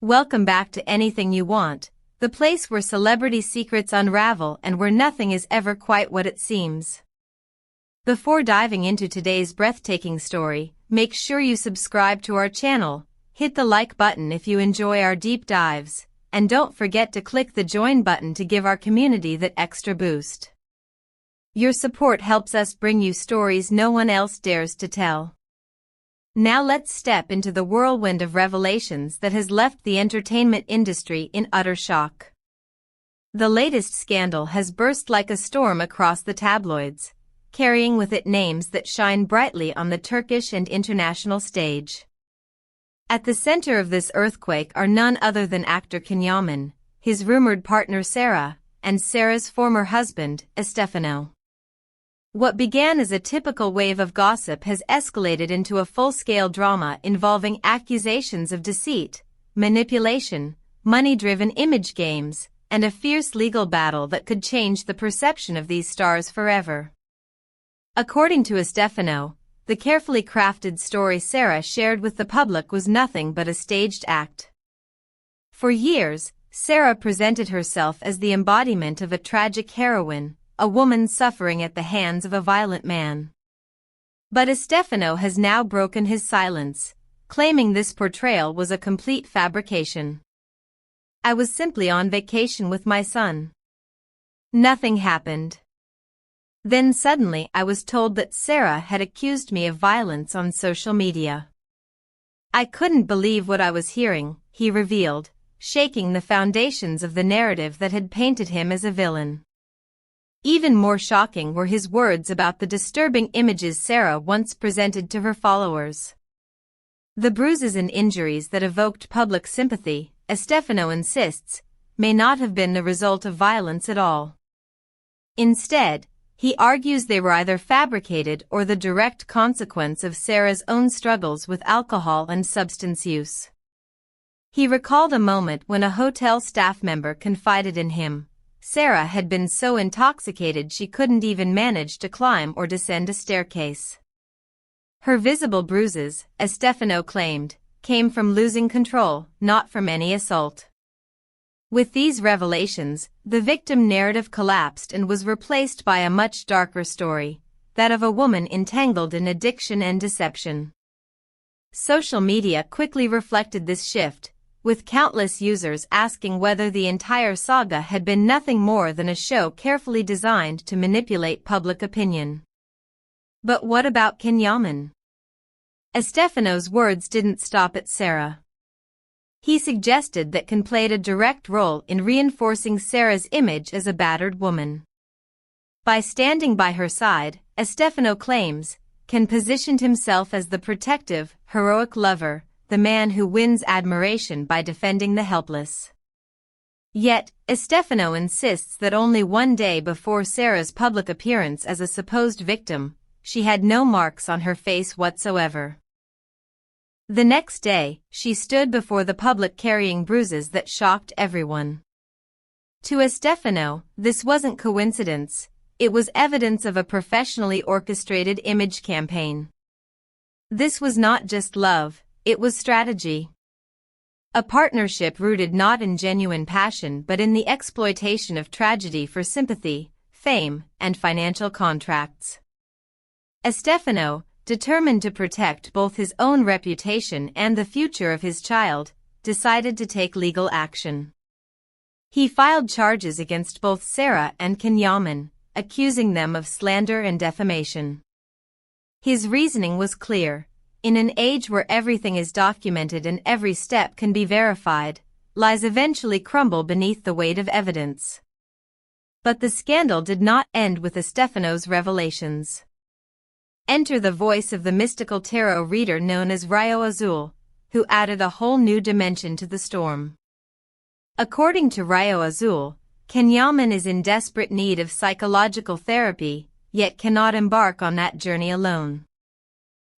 Welcome back to Anything You Want, the place where celebrity secrets unravel and where nothing is ever quite what it seems. Before diving into today's breathtaking story, make sure you subscribe to our channel, hit the like button if you enjoy our deep dives, and don't forget to click the join button to give our community that extra boost. Your support helps us bring you stories no one else dares to tell. Now let's step into the whirlwind of revelations that has left the entertainment industry in utter shock. The latest scandal has burst like a storm across the tabloids, carrying with it names that shine brightly on the Turkish and international stage. At the center of this earthquake are none other than actor Kenyammen, his rumored partner Sara, and Sara's former husband, Estphano. What began as a typical wave of gossip has escalated into a full-scale drama involving accusations of deceit, manipulation, money-driven image games, and a fierce legal battle that could change the perception of these stars forever. According to Estphano, the carefully crafted story Sara shared with the public was nothing but a staged act. For years, Sara presented herself as the embodiment of a tragic heroine, a woman suffering at the hands of a violent man. But Estphano has now broken his silence, claiming this portrayal was a complete fabrication. "I was simply on vacation with my son. Nothing happened. Then suddenly I was told that Sara had accused me of violence on social media. I couldn't believe what I was hearing," he revealed, shaking the foundations of the narrative that had painted him as a villain. Even more shocking were his words about the disturbing images Sara once presented to her followers. The bruises and injuries that evoked public sympathy, Estphano insists, may not have been the result of violence at all. Instead, he argues they were either fabricated or the direct consequence of Sara's own struggles with alcohol and substance use. He recalled a moment when a hotel staff member confided in him. Sara had been so intoxicated she couldn't even manage to climb or descend a staircase. Her visible bruises, Estphano claimed, came from losing control, not from any assault. With these revelations, the victim narrative collapsed and was replaced by a much darker story, that of a woman entangled in addiction and deception. Social media quickly reflected this shift, with countless users asking whether the entire saga had been nothing more than a show carefully designed to manipulate public opinion. But what about Kenyammen? Estphano's words didn't stop at Sara. He suggested that Ken played a direct role in reinforcing Sara's image as a battered woman. By standing by her side, Estphano claims, Ken positioned himself as the protective, heroic lover, the man who wins admiration by defending the helpless. Yet, Estphano insists that only one day before Sara's public appearance as a supposed victim, she had no marks on her face whatsoever. The next day, she stood before the public carrying bruises that shocked everyone. To Estphano, this wasn't coincidence, it was evidence of a professionally orchestrated image campaign. This was not just love, it was strategy. A partnership rooted not in genuine passion but in the exploitation of tragedy for sympathy, fame, and financial contracts. Estphano, determined to protect both his own reputation and the future of his child, decided to take legal action. He filed charges against both Sara and Kenyammen, accusing them of slander and defamation. His reasoning was clear. In an age where everything is documented and every step can be verified, lies eventually crumble beneath the weight of evidence. But the scandal did not end with Estphano's revelations. Enter the voice of the mystical tarot reader known as Rayo Azul, who added a whole new dimension to the storm. According to Rayo Azul, Kenyammen is in desperate need of psychological therapy, yet cannot embark on that journey alone.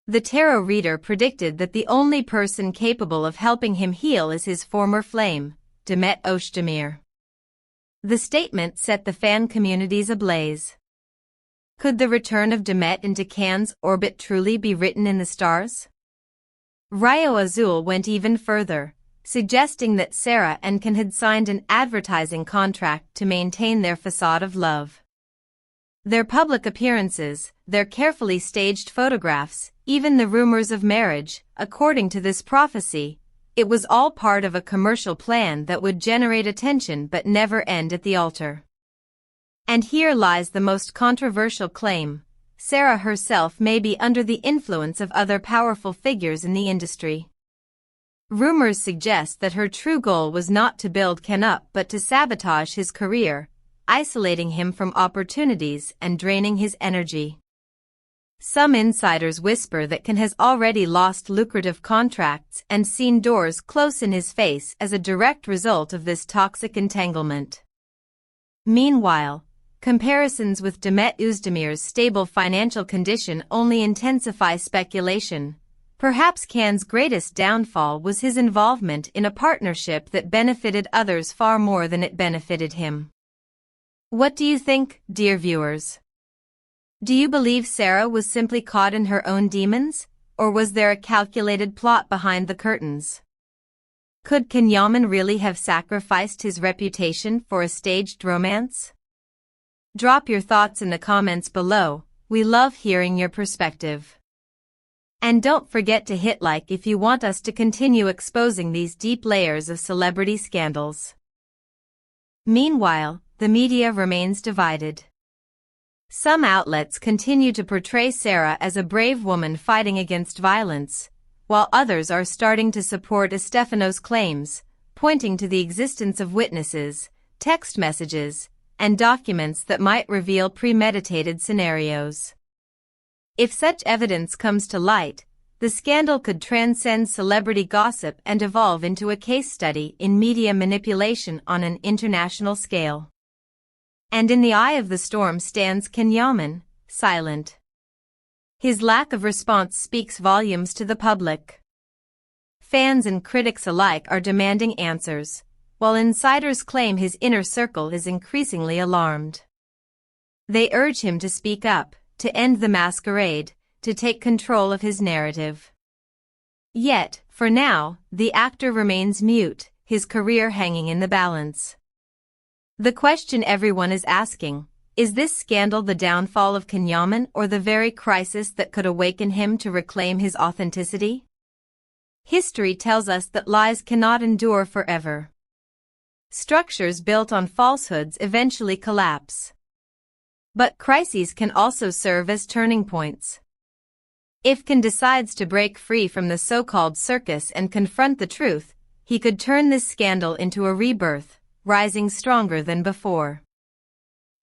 The tarot reader predicted that the only person capable of helping him heal is his former flame, Demet Özdemir. The statement set the fan communities ablaze. Could the return of Demet into Cannes' orbit truly be written in the stars? Rayo Azul went even further, suggesting that Sara and Ken had signed an advertising contract to maintain their facade of love. Their public appearances, their carefully staged photographs, even the rumors of marriage, according to this prophecy, it was all part of a commercial plan that would generate attention but never end at the altar. And here lies the most controversial claim: Sara herself may be under the influence of other powerful figures in the industry. Rumors suggest that her true goal was not to build Ken up but to sabotage his career, isolating him from opportunities and draining his energy. Some insiders whisper that Ken has already lost lucrative contracts and seen doors close in his face as a direct result of this toxic entanglement. Meanwhile, comparisons with Demet Özdemir's stable financial condition only intensify speculation. Perhaps Ken's greatest downfall was his involvement in a partnership that benefited others far more than it benefited him. What do you think, dear viewers? Do you believe Sara was simply caught in her own demons, or was there a calculated plot behind the curtains? Could Kenyammen really have sacrificed his reputation for a staged romance? Drop your thoughts in the comments below. We love hearing your perspective. And don't forget to hit like if you want us to continue exposing these deep layers of celebrity scandals. Meanwhile, the media remains divided. Some outlets continue to portray Sara as a brave woman fighting against violence, while others are starting to support Estphano's claims, pointing to the existence of witnesses, text messages, and documents that might reveal premeditated scenarios. If such evidence comes to light, the scandal could transcend celebrity gossip and evolve into a case study in media manipulation on an international scale. And in the eye of the storm stands Kenyammen, silent. His lack of response speaks volumes to the public. Fans and critics alike are demanding answers, while insiders claim his inner circle is increasingly alarmed. They urge him to speak up, to end the masquerade, to take control of his narrative. Yet, for now, the actor remains mute, his career hanging in the balance. The question everyone is asking: is this scandal the downfall of Kenyammen or the very crisis that could awaken him to reclaim his authenticity? History tells us that lies cannot endure forever. Structures built on falsehoods eventually collapse. But crises can also serve as turning points. If Ken decides to break free from the so-called circus and confront the truth, he could turn this scandal into a rebirth, rising stronger than before.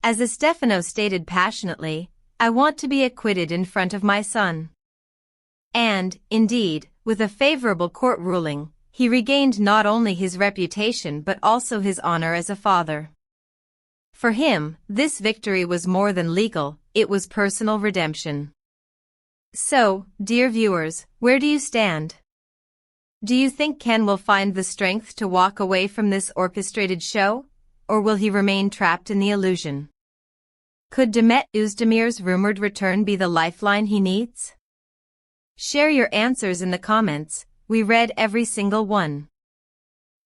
As Estphano stated passionately, "I want to be acquitted in front of my son." And, indeed, with a favorable court ruling, he regained not only his reputation but also his honor as a father. For him, this victory was more than legal, it was personal redemption. So, dear viewers, where do you stand? Do you think Ken will find the strength to walk away from this orchestrated show, or will he remain trapped in the illusion? Could Demet Özdemir's rumored return be the lifeline he needs? Share your answers in the comments, we read every single one.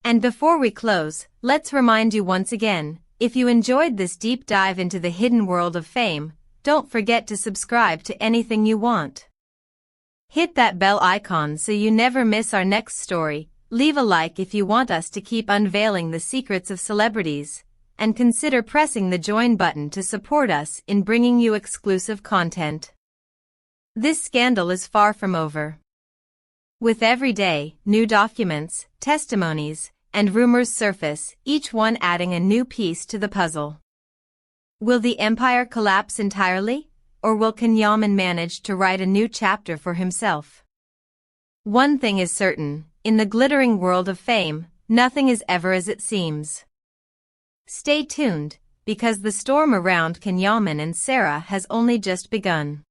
And before we close, let's remind you once again, if you enjoyed this deep dive into the hidden world of fame, don't forget to subscribe to Anything You Want. Hit that bell icon so you never miss our next story, leave a like if you want us to keep unveiling the secrets of celebrities, and consider pressing the join button to support us in bringing you exclusive content. This scandal is far from over. With every day, new documents, testimonies, and rumors surface, each one adding a new piece to the puzzle. Will the empire collapse entirely, or will Kenyammen manage to write a new chapter for himself? One thing is certain, in the glittering world of fame, nothing is ever as it seems. Stay tuned, because the storm around Kenyammen and Sara has only just begun.